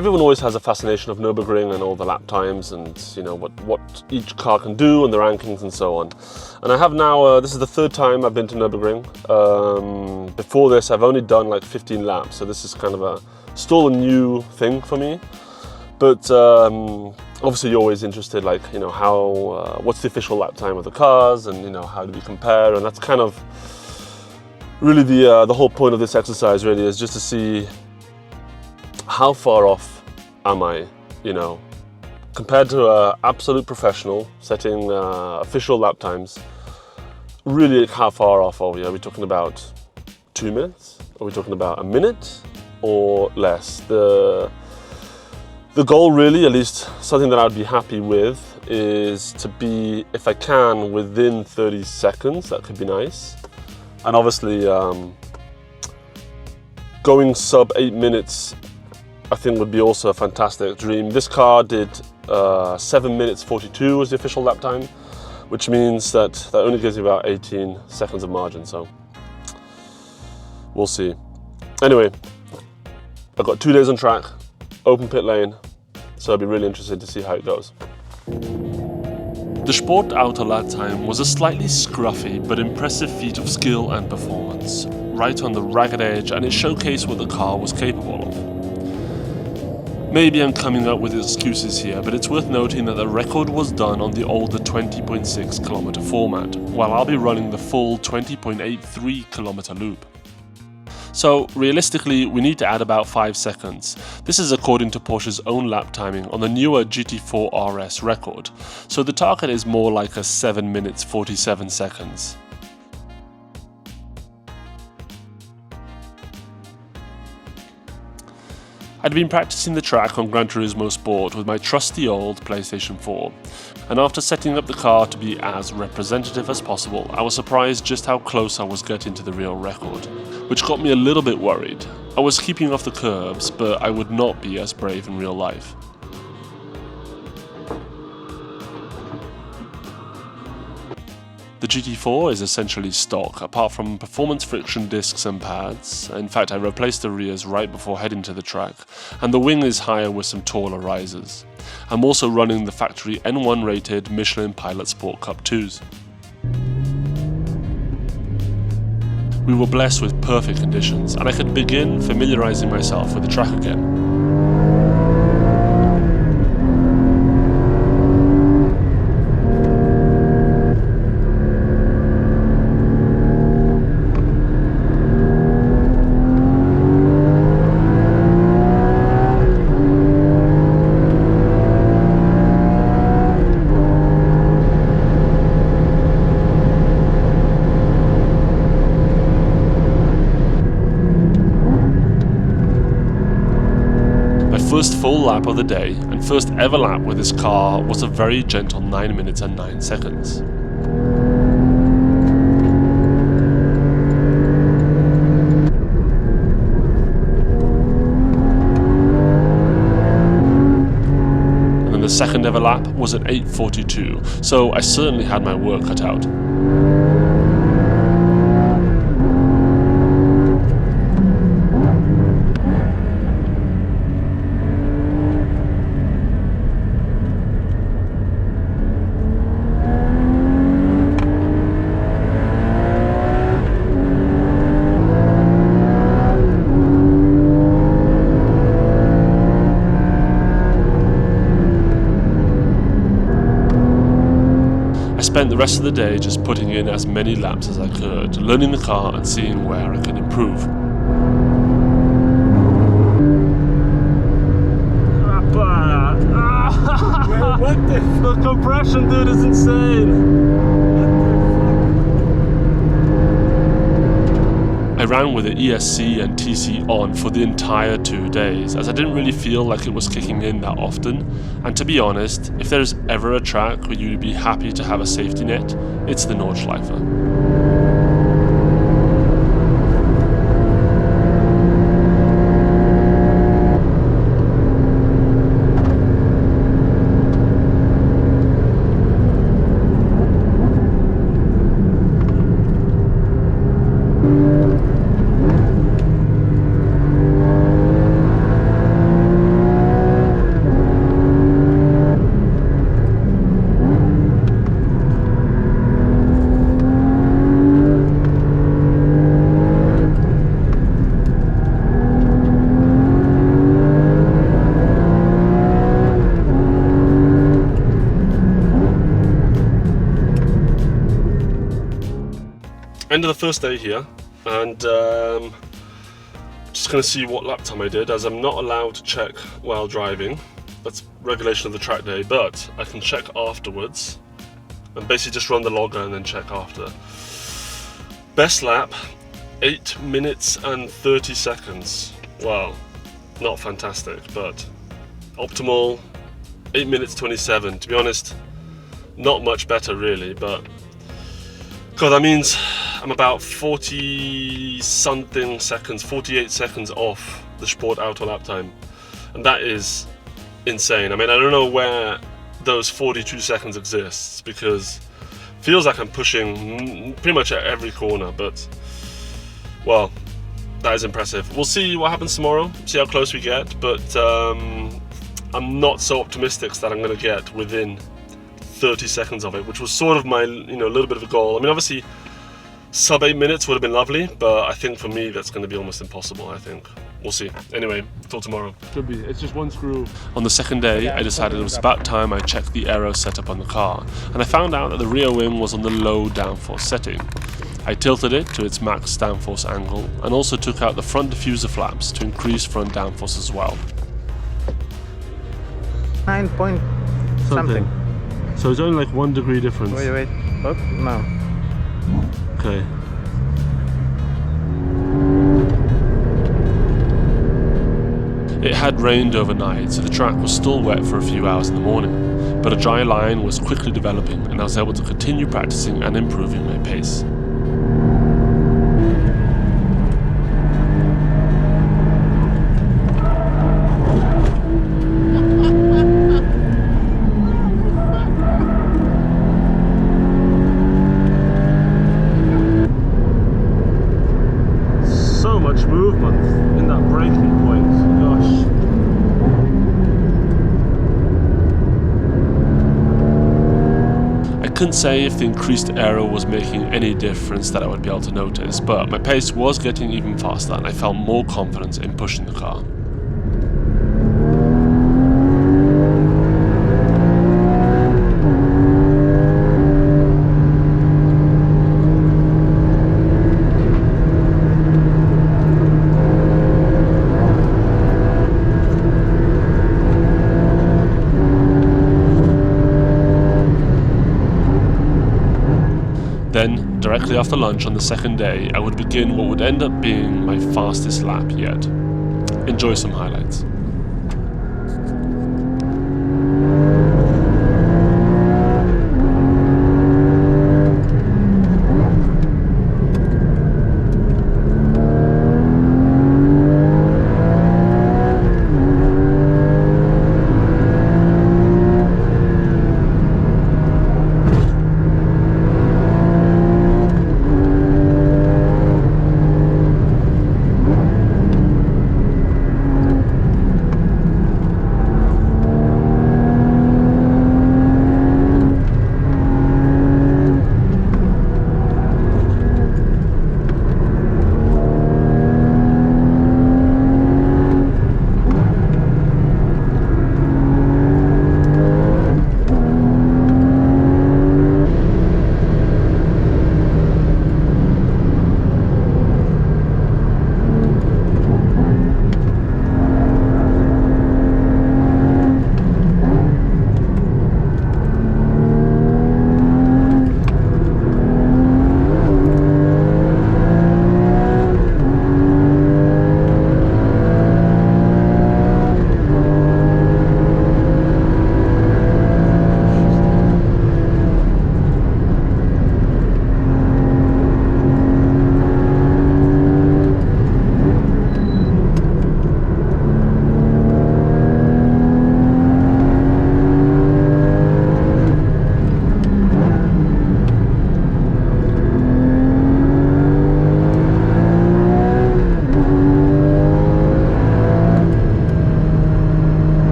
everyone always has a fascination of Nürburgring and all the lap times and, you know, what each car can do and the rankings and so on. And I have now, this is the third time I've been to Nürburgring. Before this, I've only done like 15 laps, so this is kind of still a new thing for me. But obviously you're always interested, like, you know, what's the official lap time of the cars, and, you know, how do we compare? And that's kind of really the whole point of this exercise, really, is just to see how far off am I, you know, compared to an absolute professional setting official lap times. Really, how far off are we? Are we talking about 2 minutes? Are we talking about a minute or less? The goal, really, at least something that I'd be happy with, is to be, if I can, within 30 seconds. That could be nice. And obviously, going sub 8 minutes, I think would be also a fantastic dream. This car did 7 minutes 42 was the official lap time, which means that only gives you about 18 seconds of margin, so we'll see. Anyway, I've got 2 days on track, open pit lane, so I'll be really interested to see how it goes. The Sport Auto lap time was a slightly scruffy but impressive feat of skill and performance, right on the ragged edge, and it showcased what the car was capable of. Maybe I'm coming up with excuses here, but it's worth noting that the record was done on the older 20.6 kilometer format, while I'll be running the full 20.83 kilometer loop. So realistically, we need to add about 5 seconds. This is according to Porsche's own lap timing on the newer GT4 RS record, so the target is more like a 7 minutes 47 seconds. I'd been practicing the track on Gran Turismo Sport with my trusty old PlayStation 4, and after setting up the car to be as representative as possible, I was surprised just how close I was getting to the real record, which got me a little bit worried. I was keeping off the curbs, but I would not be as brave in real life. The GT4 is essentially stock, apart from performance friction discs and pads. In fact, I replaced the rears right before heading to the track, and the wing is higher with some taller risers. I'm also running the factory N1 rated Michelin Pilot Sport Cup 2s. We were blessed with perfect conditions, and I could begin familiarizing myself with the track again. First full lap of the day, and first ever lap with this car, was a very gentle 9 minutes and 9 seconds. And then the second ever lap was at 8:42, so I certainly had my work cut out. I spent the rest of the day just putting in as many laps as I could, learning the car and seeing where I could improve. What the compression, dude, is insane! I ran with the ESC and TC on for the entire 2 days, as I didn't really feel like it was kicking in that often, and to be honest, if there's ever a track where you'd be happy to have a safety net, it's the Nordschleife. End of the first day here, and just going to see what lap time I did, as I'm not allowed to check while driving. That's regulation of the track day, but I can check afterwards and basically just run the logger and then check after. Best lap, 8 minutes and 30 seconds. Wow, not fantastic, but optimal, 8 minutes 27. To be honest, not much better really, but God, that means I'm about 40 something seconds, 48 seconds off the Sport Auto lap time, and that is insane. I mean, I don't know where those 42 seconds exists, because it feels like I'm pushing pretty much at every corner, but well, that is impressive. We'll see what happens tomorrow, see how close we get, but I'm not so optimistic that I'm going to get within 30 seconds of it, which was sort of my, little bit of a goal. I mean, obviously sub 8 minutes would have been lovely, but I think for me that's going to be almost impossible. I think we'll see. Anyway, till tomorrow. Should be. It's just one screw. On the second day, I decided it was about time I checked the aero setup on the car, and I found out that the rear wing was on the low downforce setting. I tilted it to its max downforce angle, and also took out the front diffuser flaps to increase front downforce as well. 9 point something. So it's only like 1 degree difference. Wait. Oh, no. Okay. It had rained overnight, so the track was still wet for a few hours in the morning, but a dry line was quickly developing, and I was able to continue practicing and improving my pace. Movement in that braking point, gosh. I couldn't say if the increased aero was making any difference that I would be able to notice, but my pace was getting even faster and I felt more confidence in pushing the car. Then, directly after lunch on the second day, I would begin what would end up being my fastest lap yet. Enjoy some highlights.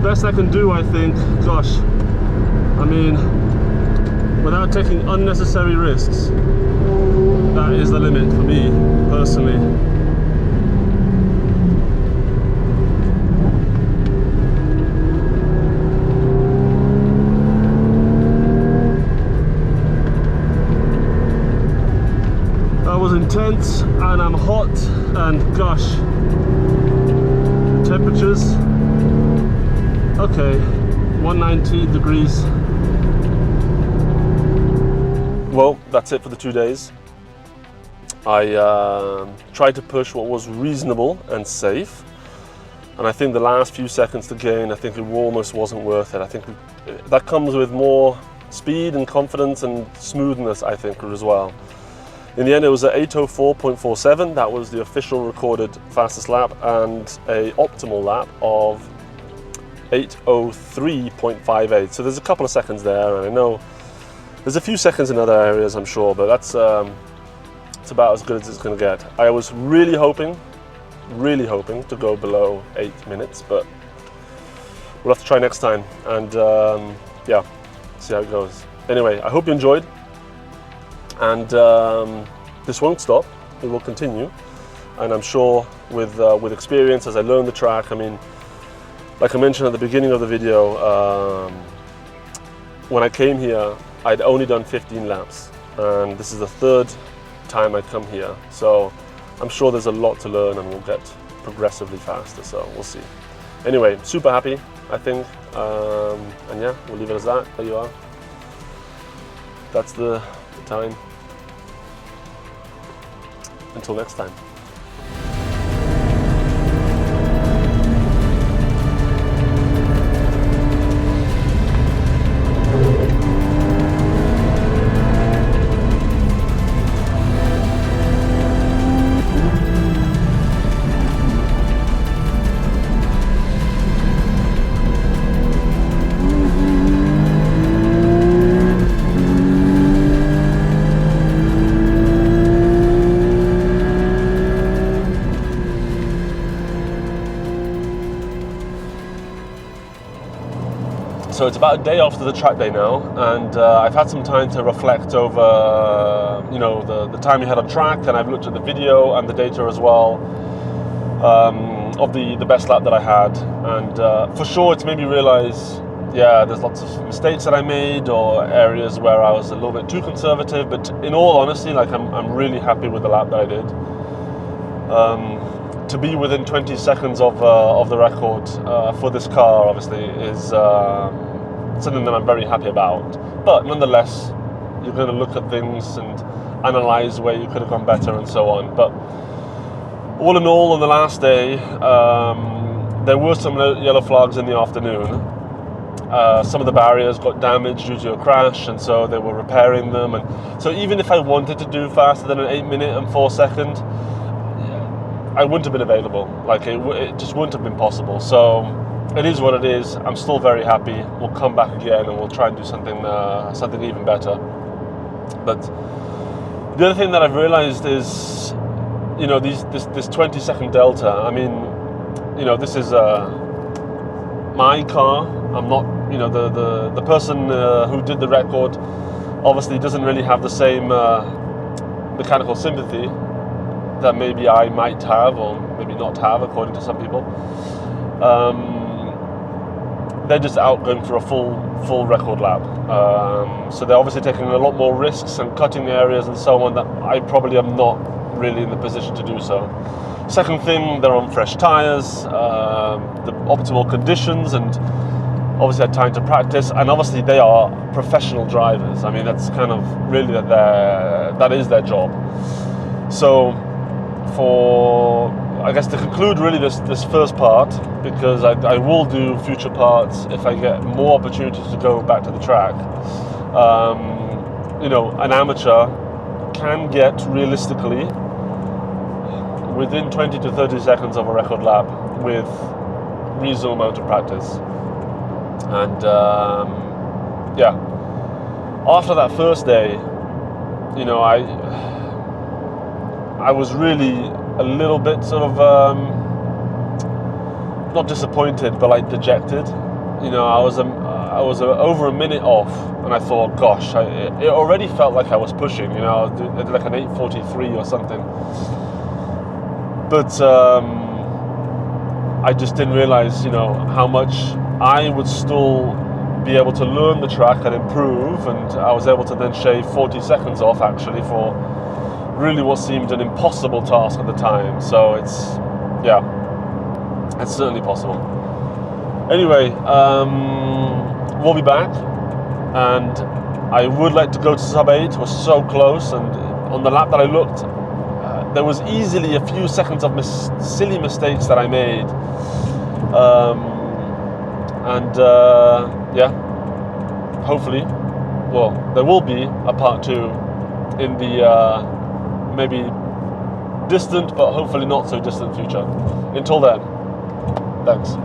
best I can do, I think. Gosh, I mean, without taking unnecessary risks, that is the limit for me, personally. That was intense, and I'm hot, and gosh, temperatures, okay, 190 degrees. Well, that's it for the 2 days. I tried to push what was reasonable and safe, and I think the last few seconds to gain, I think it almost wasn't worth it. I think that comes with more speed and confidence and smoothness, I think, as well. In the end, it was at 8:04.47. That was the official recorded fastest lap, and a optimal lap of 8:03.58. So there's a couple of seconds there, and I know there's a few seconds in other areas, I'm sure, but that's it's about as good as it's going to get. I was really hoping to go below 8 minutes, but we'll have to try next time, and yeah, see how it goes. Anyway, I hope you enjoyed, and this won't stop. It will continue, and I'm sure with experience, as I learn the track, I mean, like I mentioned at the beginning of the video, when I came here, I'd only done 15 laps, and this is the third time I come here, so I'm sure there's a lot to learn, and we'll get progressively faster, so we'll see. Anyway, super happy, I think, and yeah, we'll leave it as that. There you are. That's the time. Until next time. So it's about a day after the track day now, and I've had some time to reflect over, you know, the time we had on track, and I've looked at the video and the data as well of the best lap that I had, and for sure it's made me realise, yeah, there's lots of mistakes that I made, or areas where I was a little bit too conservative. But in all honesty, like I'm really happy with the lap that I did. To be within 20 seconds of the record for this car, obviously, is something that I'm very happy about. But nonetheless, you're going to look at things and analyse where you could have gone better and so on. But all in all, on the last day, there were some yellow flags in the afternoon. Some of the barriers got damaged due to a crash, and so they were repairing them. And so even if I wanted to do faster than an 8 minute and 4 second, I wouldn't have been available. Like it just wouldn't have been possible. So it is what it is. I'm still very happy. We'll come back again and we'll try and do something even better. But the other thing that I've realised is, you know, this 20-second delta. I mean, you know, this is my car. I'm not, you know, the person who did the record obviously doesn't really have the same mechanical sympathy that maybe I might have, or maybe not have, according to some people. They're just out going for a full record lap. So they're obviously taking a lot more risks and cutting areas and so on that I probably am not really in the position to do so. Second thing, they're on fresh tyres, the optimal conditions, and obviously had time to practice, and obviously they are professional drivers. I mean, that's kind of really that is their job. So I guess to conclude really this first part, because I will do future parts if I get more opportunities to go back to the track. You know, an amateur can get realistically within 20 to 30 seconds of a record lap with reasonable amount of practice. And yeah, after that first day, you know, I was really a little bit sort of not disappointed, but like dejected, you know, I was over a minute off, and I thought, gosh, it already felt like I was pushing. You know, I did like an 8:43 or something. But I just didn't realize, you know, how much I would still be able to learn the track and improve, and I was able to then shave 40 seconds off actually for really what seemed an impossible task at the time. So it's certainly possible. Anyway, we'll be back, and I would like to go to sub 8. We're so close, and on the lap that I looked, there was easily a few seconds of silly mistakes that I made. Hopefully, well, there will be a part 2 in the maybe distant, but hopefully not so distant future. Until then, thanks.